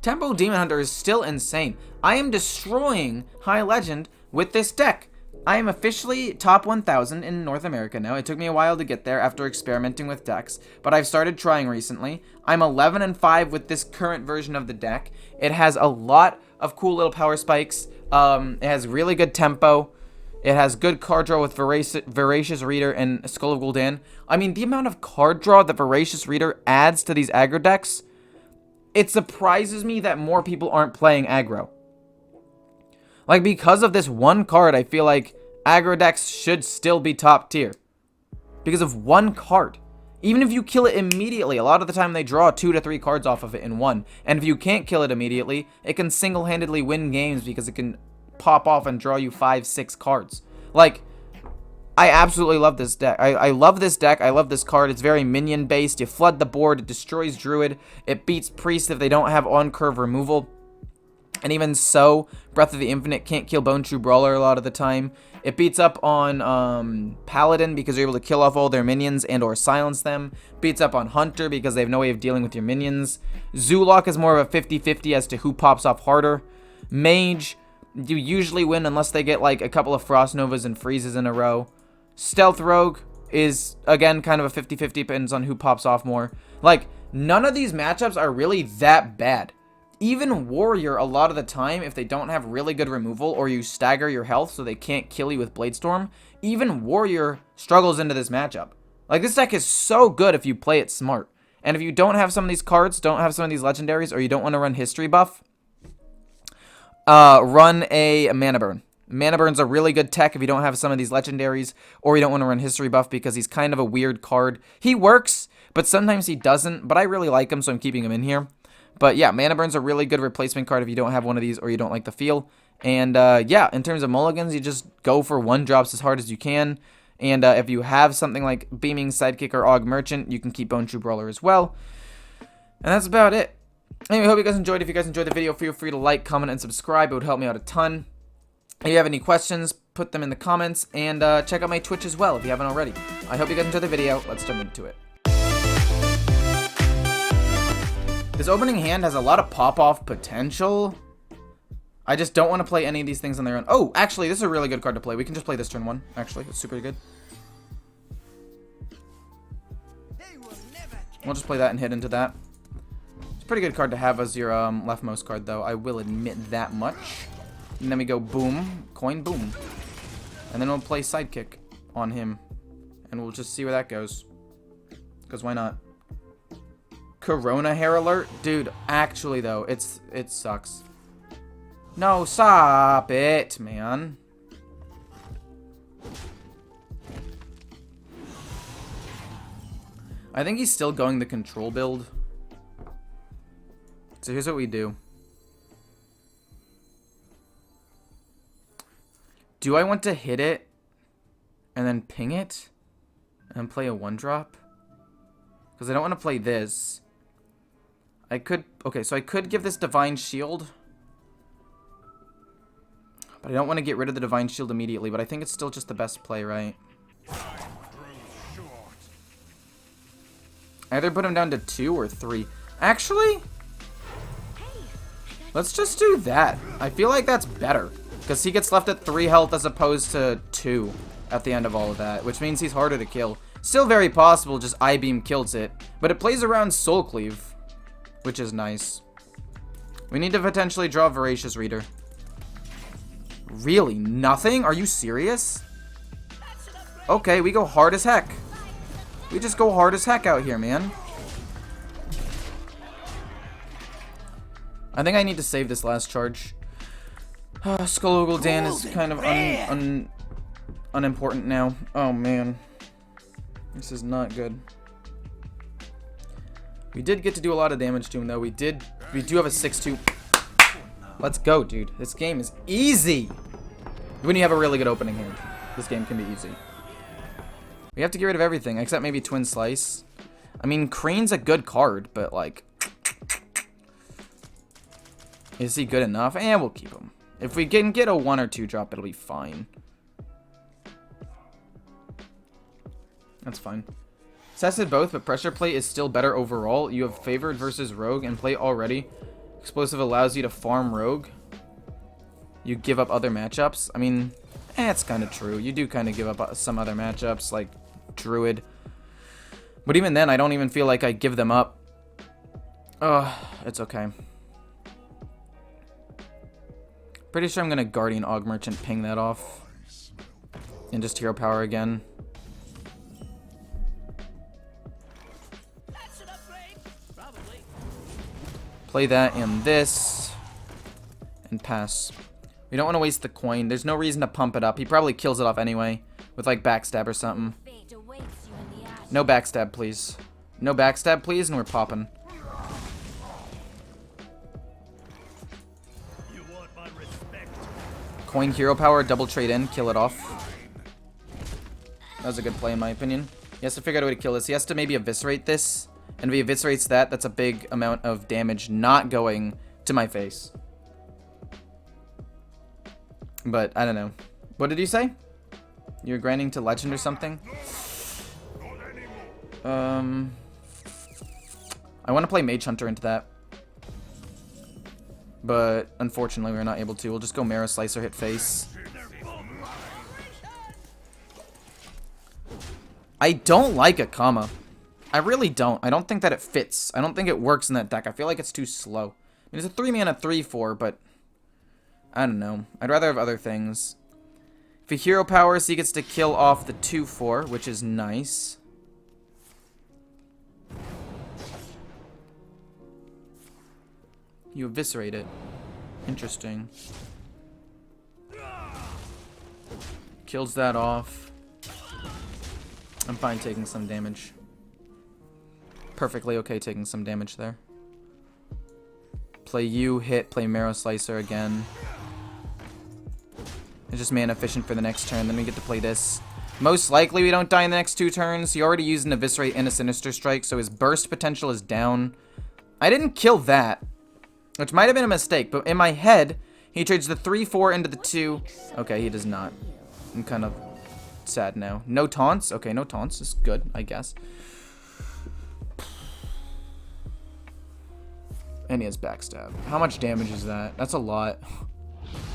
Tempo Demon Hunter is still insane. I am destroying High Legend with this deck. I am officially top 1000 in North America now. It took me a while to get there after experimenting with decks, but I've started trying recently. I'm 11-5 with this current version of the deck. It has a lot of cool little power spikes. It has really good tempo. It has good card draw with Voracious Reader and Skull of Gul'dan. I mean, the amount of card draw that Voracious Reader adds to these aggro decks, it surprises me that more people aren't playing aggro. Like, because of this one card, I feel like aggro decks should still be top tier. Because of one card. Even if you kill it immediately, a lot of the time they draw 2 to 3 cards off of it in one. And if you can't kill it immediately, it can single-handedly win games because it can pop off and draw you 5-6 cards. Like, I absolutely love this deck. I love this deck. I love this card. It's very minion based. You flood the board. It destroys Druid. It beats Priest if they don't have on-curve removal. And even so, Breath of the Infinite can't kill Bone True Brawler a lot of the time. It beats up on Paladin because you're able to kill off all their minions and or silence them. Beats up on Hunter because they have no way of dealing with your minions. Zulok is more of a 50-50 as to who pops off harder. Mage, you usually win unless they get like a couple of Frost Novas and Freezes in a row. Stealth Rogue is, again, kind of a 50-50, depends on who pops off more. Like, none of these matchups are really that bad. Even Warrior, a lot of the time, if they don't have really good removal or you stagger your health so they can't kill you with Bladestorm, even Warrior struggles into this matchup. Like, this deck is so good if you play it smart. And if you don't have some of these cards, don't have some of these legendaries, or you don't want to run History Buff, run a Mana Burn. Mana Burn's a really good tech if you don't have some of these legendaries, or you don't want to run History Buff because he's kind of a weird card. He works, but sometimes he doesn't, but I really like him, so I'm keeping him in here. But yeah, Mana Burn's a really good replacement card if you don't have one of these or you don't like the feel. And yeah, in terms of mulligans, you just go for 1-drops as hard as you can. And if you have something like Beaming Sidekick or Og Merchant, you can keep Bone True Brawler as well. And that's about it. Anyway, hope you guys enjoyed. If you guys enjoyed the video, feel free to like, comment, and subscribe. It would help me out a ton. If you have any questions, put them in the comments. And check out my Twitch as well if you haven't already. I hope you guys enjoyed the video. Let's jump into it. This opening hand has a lot of pop-off potential. I just don't want to play any of these things on their own. Oh, actually, this is a really good card to play. We can just play this turn 1, actually. It's super good. We'll just play that and hit into that. It's a pretty good card to have as your leftmost card, though. I will admit that much. And then we go boom, coin, boom. And then we'll play Sidekick on him. And we'll just see where that goes. Because why not? Corona hair alert? Dude, actually though, it sucks. No, stop it, man. I think he's still going the control build. So here's what we do. Do I want to hit it and then ping it and play a 1-drop? Because I don't want to play this. I could, okay, so I could give this Divine Shield. But I don't want to get rid of the Divine Shield immediately, but I think it's still just the best play, right? Either put him down to 2 or 3. Actually, let's just do that. I feel like that's better. Because he gets left at 3 health as opposed to 2 at the end of all of that, which means he's harder to kill. Still very possible, just I-Beam kills it. But it plays around Soul Cleave, which is nice. We need to potentially draw Voracious Reader. Really? Nothing? Are you serious? Okay, we go hard as heck. We just go hard as heck out here, man. I think I need to save this last charge. Skull of Gul'dan is kind of unimportant now. Oh, man. This is not good. We did get to do a lot of damage to him, though. We do have a 6-2. Let's go, dude. This game is easy. When you have a really good opening hand, this game can be easy. We have to get rid of everything, except maybe Twin Slice. I mean, Kreen's a good card, but, like... Is he good enough? We'll keep him. If we can get a 1 or 2 drop, it'll be fine. That's fine. Tested both, but Pressure Plate is still better overall. You have Favored versus Rogue and play already. Explosive allows you to farm rogue. You give up other matchups. I mean, it's kind of true. You do kind of give up some other matchups, like Druid. But even then, I don't even feel like I give them up. Ugh, it's okay. Pretty sure I'm going to Guardian Og Merchant ping that off. And just hero power again. Play that and this. And pass. We don't want to waste the coin. There's no reason to pump it up. He probably kills it off anyway. With like backstab or something. No backstab, please. No backstab, please, and we're popping. Coin hero power, double trade in, kill it off. That was a good play in my opinion. He has to figure out a way to kill this. He has to maybe eviscerate this. And if he eviscerates that, that's a big amount of damage not going to my face. But, I don't know. What did you say? You're grinding to legend or something? I want to play Mage Hunter into that. But, unfortunately, we're not able to. We'll just go Marrow Slicer, hit face. I don't like a comma. I really don't. I don't think that it fits. I don't think it works in that deck. I feel like it's too slow. I mean, it's a 3-mana 3/4, but I don't know. I'd rather have other things. If he hero powers, he gets to kill off the 2/4, which is nice. You eviscerate it. Interesting. Kills that off. I'm fine taking some damage. Perfectly okay taking some damage there. Play you, hit, play Marrow Slicer again. It's just mana efficient for the next turn, then we get to play this. Most likely we don't die in the next 2 turns. He already used an Eviscerate and a Sinister Strike, so his burst potential is down. I didn't kill that, which might have been a mistake, but in my head, he trades the 3/4 into the 2. Okay, he does not. I'm kind of sad now. No taunts? Okay, no taunts is good, I guess. And he has backstab. How much damage is that? That's a lot.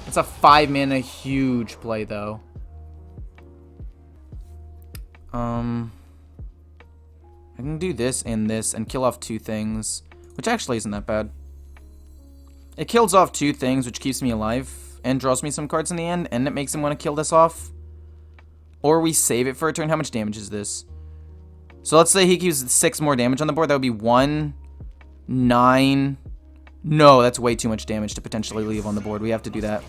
That's a 5-mana huge play, though. I can do this and kill off 2 things, which actually isn't that bad. It kills off 2 things, which keeps me alive, and draws me some cards in the end, and it makes him want to kill this off. Or we save it for a turn. How much damage is this? So let's say he gives 6 more damage on the board. That would be 1, 9. No, that's way too much damage to potentially leave on the board. We have to do that.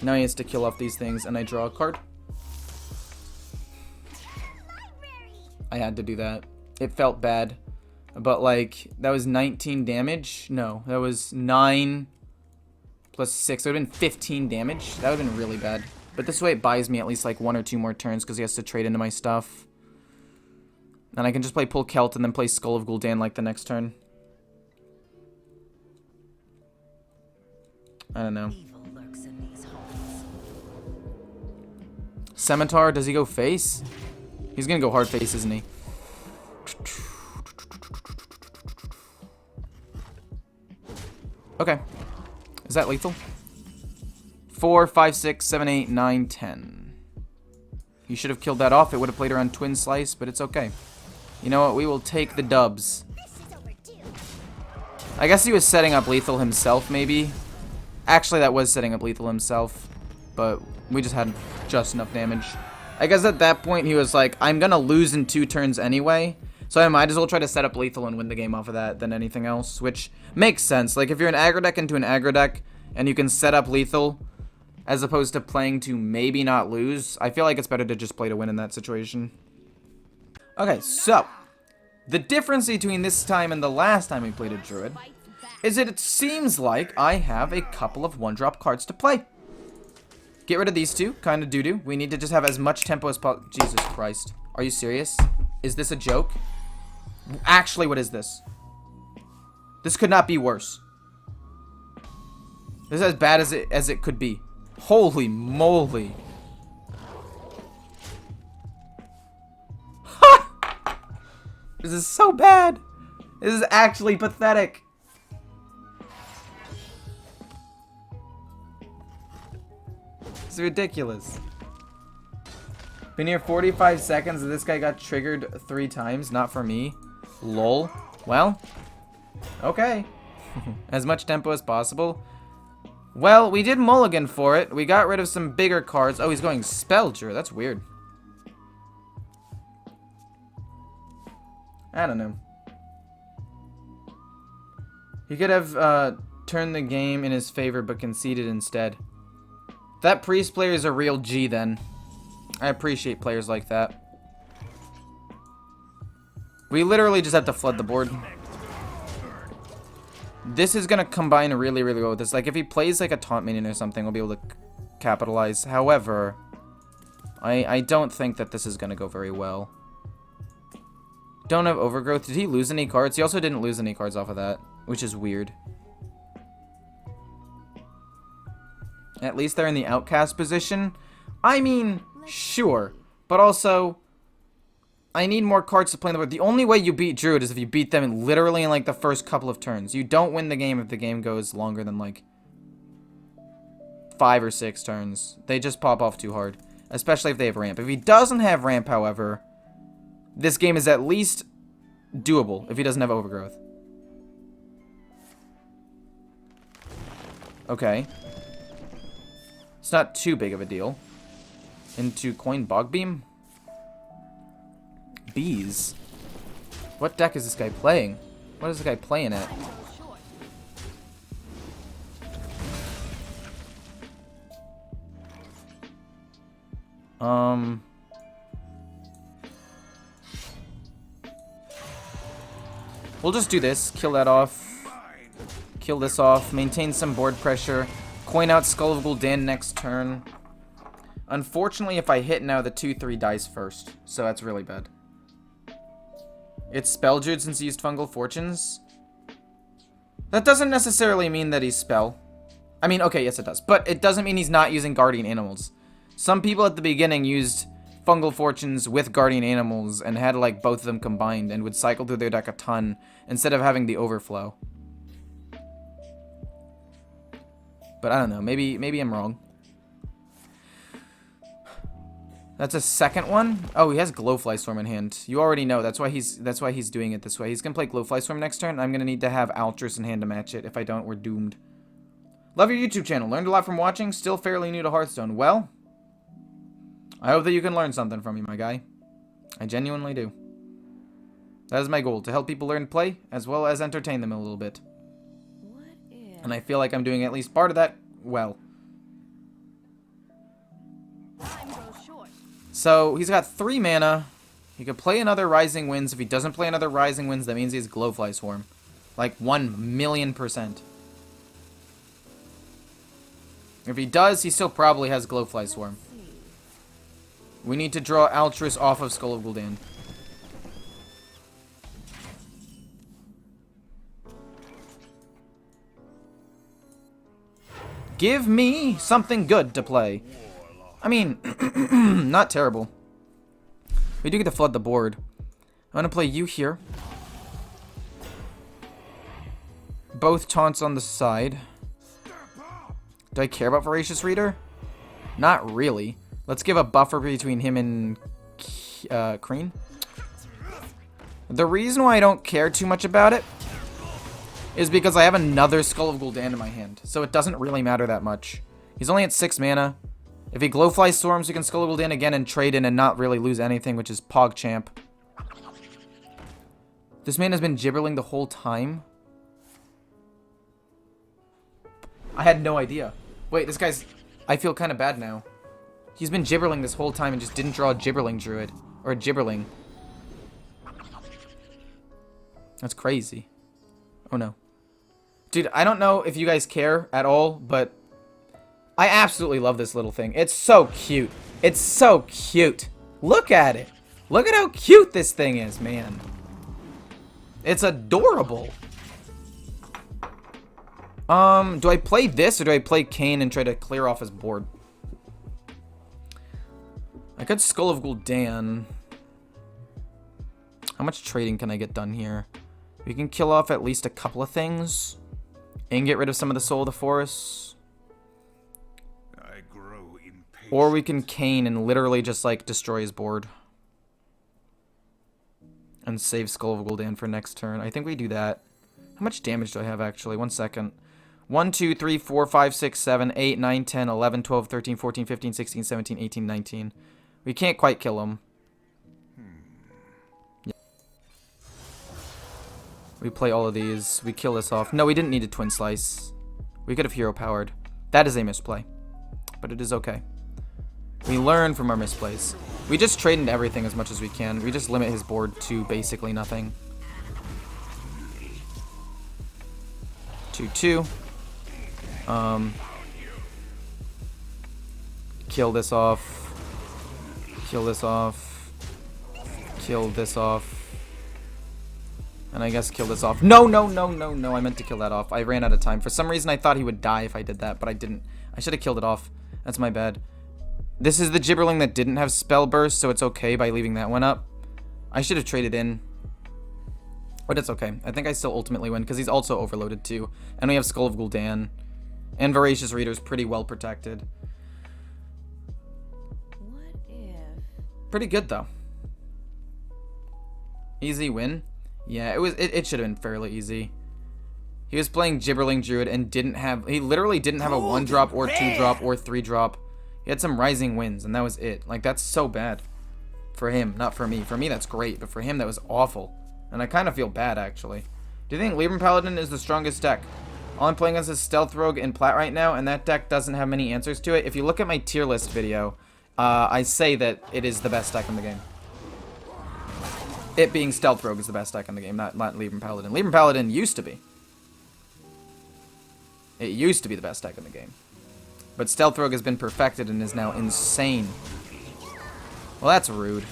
Now he has to kill off these things, and I draw a card. I had to do that. It felt bad. But, like, that was 19 damage. No, that was 9 plus 6. That would have been 15 damage. That would have been really bad. But this way it buys me at least, like, 1 or 2 more turns because he has to trade into my stuff. And I can just play Pull Celt and then play Skull of Gul'dan like the next turn. I don't know. Scimitar, does he go face? He's gonna go hard face, isn't he? Okay. Is that lethal? 4, 5, 6, 7, 8, 9, 10. You should have killed that off. It would have played around Twin Slice, but it's okay. You know what? We will take the dubs. I guess he was setting up lethal himself, maybe. Actually, that was setting up lethal himself. But we just had just enough damage. I guess at that point, he was like, I'm going to lose in 2 turns anyway. So I might as well try to set up lethal and win the game off of that than anything else. Which makes sense. Like, if you're an aggro deck into an aggro deck, and you can set up lethal, as opposed to playing to maybe not lose, I feel like it's better to just play to win in that situation. Okay, so, the difference between this time and the last time we played a Druid is that it seems like I have a couple of 1-drop cards to play. Get rid of these 2, kind of doo-doo. We need to just have as much tempo as possible. Jesus Christ. Are you serious? Is this a joke? Actually, what is this? This could not be worse. This is as bad as it could be. Holy moly. This is so bad. This is actually pathetic. It's ridiculous. Been here 45 seconds and this guy got triggered 3 times. Not for me. Lol. Well, okay. As much tempo as possible. Well, we did mulligan for it. We got rid of some bigger cards. Oh, he's going Spelljure. That's weird. I don't know. He could have turned the game in his favor but conceded instead. That priest player is a real G then. I appreciate players like that. We literally just have to flood the board. This is going to combine really, really well with this. Like, if he plays, like, a taunt minion or something, we'll be able to capitalize. However, I don't think that this is going to go very well. Don't have Overgrowth. Did he lose any cards? He also didn't lose any cards off of that, which is weird. At least they're in the outcast position. I mean, sure. But also, I need more cards to play on the board. The only way you beat Druid is if you beat them literally in, like, the first couple of turns. You don't win the game if the game goes longer than, like, 5 or 6 turns. They just pop off too hard. Especially if they have ramp. If he doesn't have ramp, however, this game is at least doable if he doesn't have Overgrowth. Okay. It's not too big of a deal. Into Coin Bogbeam? Bees. What deck is this guy playing? What is this guy playing at? We'll just do this. Kill that off. Kill this off. Maintain some board pressure. Coin out Skull of Gul'dan next turn. Unfortunately, if I hit now, the 2/3 dies first. So that's really bad. It's Spelljure since he used Fungal Fortunes. That doesn't necessarily mean that he's Spell. I mean, okay, yes it does. But it doesn't mean he's not using Guardian Animals. Some people at the beginning used Fungal Fortunes with Guardian Animals and had like both of them combined and would cycle through their deck a ton instead of having the overflow. But I don't know. Maybe I'm wrong. That's a second one. Oh, he has Glowfly Swarm in hand. You already know. That's why he's doing it this way. He's gonna play Glowfly Swarm next turn. I'm gonna need to have Altruis in hand to match it. If I don't, we're doomed. Love your YouTube channel. Learned a lot from watching. Still fairly new to Hearthstone. Well, I hope that you can learn something from me, my guy. I genuinely do. That is my goal, to help people learn to play, as well as entertain them a little bit. And I feel like I'm doing at least part of that well. So, he's got 3 mana. He could play another Rising Winds. If he doesn't play another Rising Winds, that means he has Glowfly Swarm. Like, 1,000,000%. If he does, he still probably has Glowfly Swarm. We need to draw Altruis off of Skull of Gul'dan. Give me something good to play. I mean, not terrible. We do get to flood the board. I'm going to play you here. Both taunts on the side. Do I care about Voracious Reader? Not really. Let's give a buffer between him and Kreen. The reason why I don't care too much about it is because I have another Skull of Gul'dan in my hand. So it doesn't really matter that much. He's only at 6 mana. If he Glowfly Storms, he can Skull of Gul'dan again and trade in and not really lose anything, which is PogChamp. This man has been gibberling the whole time. I had no idea. Wait, this guy's... I feel kind of bad now. He's been gibberling this whole time and just didn't draw a Gibberling Druid. Or a Gibberling. That's crazy. Oh no. Dude, I don't know if you guys care at all, but I absolutely love this little thing. It's so cute. It's so cute. Look at it. Look at how cute this thing is, man. It's adorable. Do I play this or do I play Kayn and try to clear off his board? I could Skull of Gul'dan. How much trading can I get done here? We can kill off at least a couple of things. And get rid of some of the Soul of the Forest. I grow impatient. Or we can Cane and literally just, like, destroy his board. And save Skull of Gul'dan for next turn. I think we do that. How much damage do I have, actually? 1 second. 1, 2, 3, 4, 5, 6, 7, 8, 9, 10, 11, 12, 13, 14, 15, 16, 17, 18, 19. We can't quite kill him. Yeah. We play all of these. We kill this off. No, we didn't need a Twin Slice. We could have hero powered. That is a misplay. But it is okay. We learn from our misplays. We just trade into everything as much as we can. We just limit his board to basically nothing. 2-2. Kill this off. Kill this off. Kill this off. And I guess kill this off. No, no, no, no, no. I meant to kill that off. I ran out of time. For some reason, I thought he would die if I did that, but I didn't. I should have killed it off. That's my bad. This is the Gibberling that didn't have Spell Burst, so it's okay by leaving that one up. I should have traded in. But it's okay. I think I still ultimately win, because he's also overloaded too. And we have Skull of Gul'dan. And Voracious Reader's pretty well protected. What if... Pretty good, though. Easy win? Yeah, it should have been fairly easy. He was playing Gibberling Druid and didn't have... He literally didn't have a 1-drop or 2-drop or 3-drop. He had some Rising Winds, and that was it. Like, that's so bad. For him, not for me. For me, that's great, but for him, that was awful. And I kind of feel bad, actually. Do you think Libram Paladin is the strongest deck? All I'm playing against is Stealth Rogue and Plat right now, and that deck doesn't have many answers to it. If you look at my tier list video, I say that it is the best deck in the game. It being Stealth Rogue is the best deck in the game, not Libram Paladin. Libram Paladin used to be. It used to be the best deck in the game. But Stealth Rogue has been perfected and is now insane. Well, that's rude.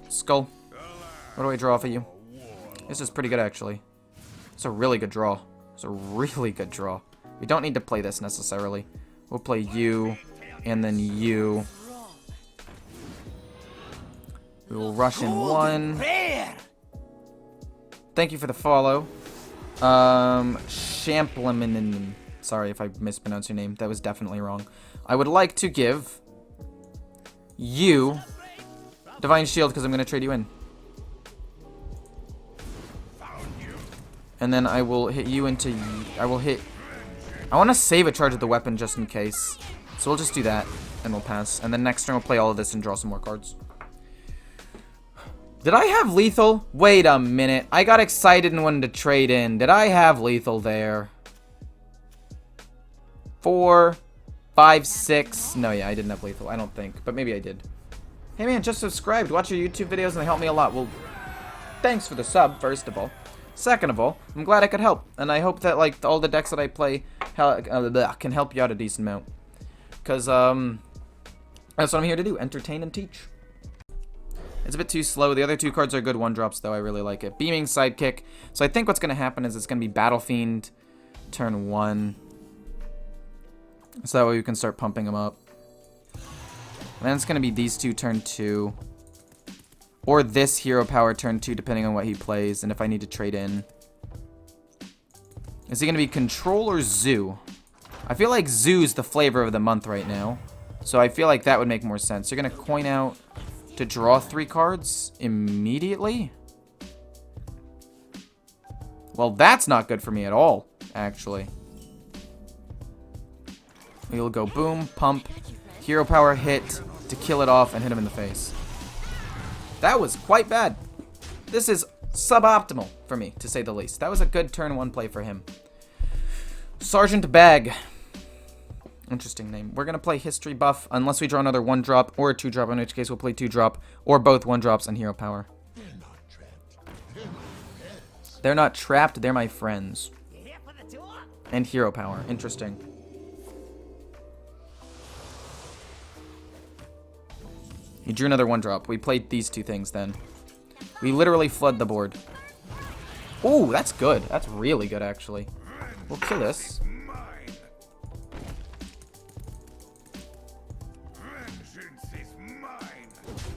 Skull. What do I draw for you? This is pretty good, actually. It's a really good draw. It's a really good draw. We don't need to play this necessarily. We'll play you, and then you. We will rush in one. Thank you for the follow. Champlamin. Sorry if I mispronounced your name. That was definitely wrong. I would like to give you Divine Shield because I'm going to trade you in. And then I will hit you into... I want to save a charge of the weapon just in case. So we'll just do that, and we'll pass. And then next turn we'll play all of this and draw some more cards. Did I have lethal? Wait a minute. I got excited and wanted to trade in. Did I have lethal there? 4, 5, 6. No, yeah, I didn't have lethal. I don't think. But maybe I did. Hey, man, just subscribed. Watch your YouTube videos and they help me a lot. Well, thanks for the sub, first of all. Second of all, I'm glad I could help. And I hope that, like, all the decks that I play can help you out a decent amount. Because, that's what I'm here to do. Entertain and teach. It's a bit too slow. The other two cards are good 1-drops, though. I really like it. Beaming Sidekick. So I think what's going to happen is it's going to be Battle Fiend turn 1. So that way we can start pumping them up. And then it's going to be these two turn 2. Or this Hero Power turn 2, depending on what he plays and if I need to trade in. Is he going to be Control or Zoo? I feel like Zoo's the flavor of the month right now. So I feel like that would make more sense. You're going to coin out to draw 3 cards immediately? Well, that's not good for me at all, actually. We'll go boom, pump, Hero Power hit to kill it off and hit him in the face. That was quite bad. This is suboptimal for me, to say the least. That was a good turn 1 play for him. Sergeant Bag. Interesting name. We're going to play History Buff unless we draw another 1-drop or a 2-drop, in which case we'll play 2-drop or both 1-drops and Hero Power. They're not trapped, they're my friends. And Hero Power. Interesting. He drew another 1-drop. We played these 2 things then. We literally flood the board. Ooh, that's good. That's really good, actually. We'll kill this.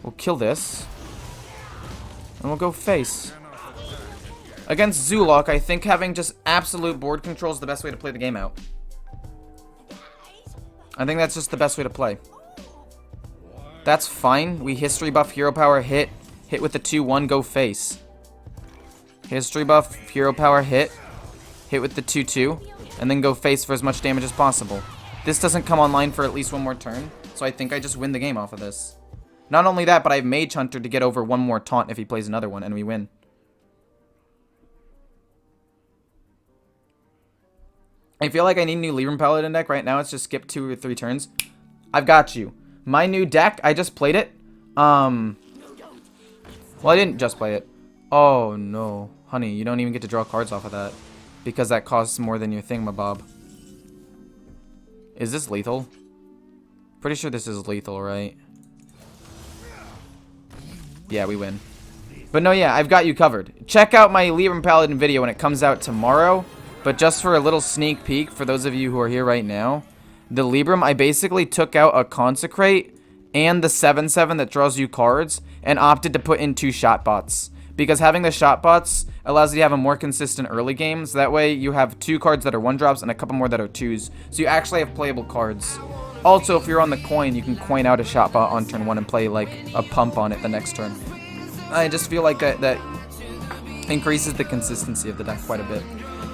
We'll kill this. we'll go face. Against Zulok, I think having just absolute board control is the best way to play the game out. I think that's just the best way to play. That's fine. We history buff, hero power, hit with the 2-1, go face. History buff, hero power, hit with the 2-2, and then go face for as much damage as possible. This doesn't come online for at least one more turn, so I think I just win the game off of this. Not only that, but I have Mage Hunter to get over one more taunt if he plays another one, and we win. I feel like I need a new Libram Paladin deck. Right now, it's just skip 2 or 3 turns. I've got you. My new deck, I just played it. Well, I didn't just play it. Oh, no. Honey, you don't even get to draw cards off of that. Because that costs more than your thingamabob. Is this lethal? Pretty sure this is lethal, right? Yeah, we win. But no, yeah, I've got you covered. Check out my Libram Paladin video when it comes out tomorrow. But just for a little sneak peek, for those of you who are here right now, the Libram, I basically took out a Consecrate and the 7/7 that draws you cards and opted to put in 2 shot bots. Because having the shot bots allows you to have a more consistent early game. So that way you have 2 cards that are 1-drops and a couple more that are 2s. So you actually have playable cards. Also, if you're on the coin, you can coin out a shot bot on turn 1 and play like a pump on it the next turn. I just feel like that increases the consistency of the deck quite a bit.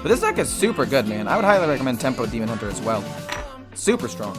But this deck is super good, man. I would highly recommend Tempo Demon Hunter as well. Super strong.